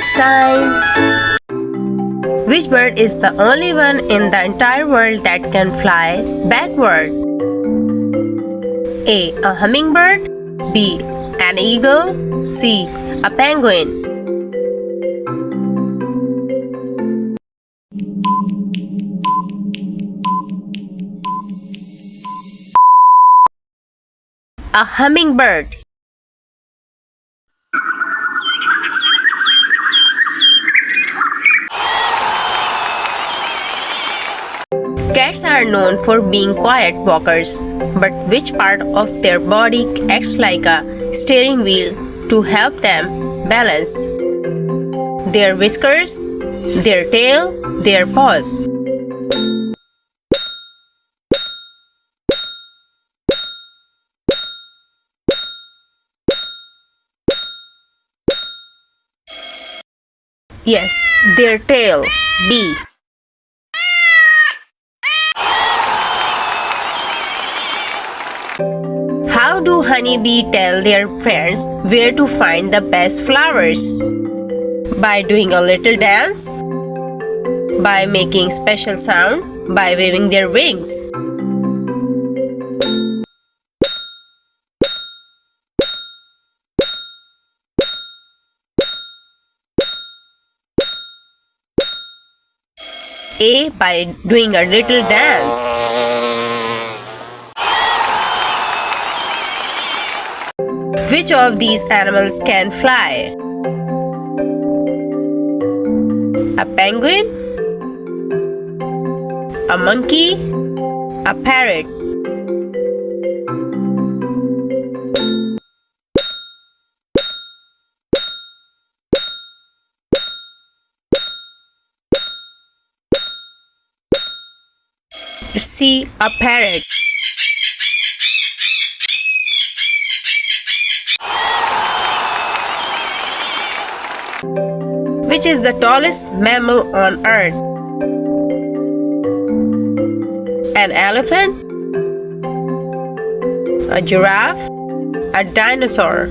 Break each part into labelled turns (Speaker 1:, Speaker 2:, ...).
Speaker 1: Quiz time! Which bird is the only one in the entire world that can fly backward? A hummingbird. B. An eagle. C. A penguin. A hummingbird. Cats are known for being quiet walkers, but which part of their body acts like a steering wheel to help them balance? Their whiskers, their tail, their paws. Yes, their tail. B. How do honeybee tell their friends where to find the best flowers? By doing a little dance? By making special sound? By waving their wings? A. By doing a little dance. Which of these animals can fly? A penguin? A monkey? A parrot? C. A parrot. Which is the tallest mammal on earth? An elephant? A giraffe? A dinosaur?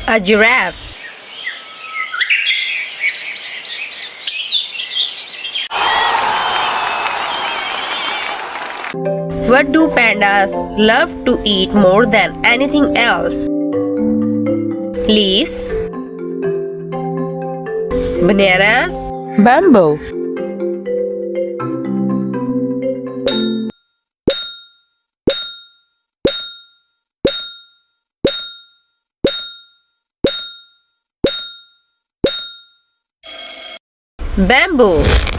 Speaker 1: A giraffe. What do pandas love to eat more than anything else? Leaves, bananas, bamboo. Bamboo.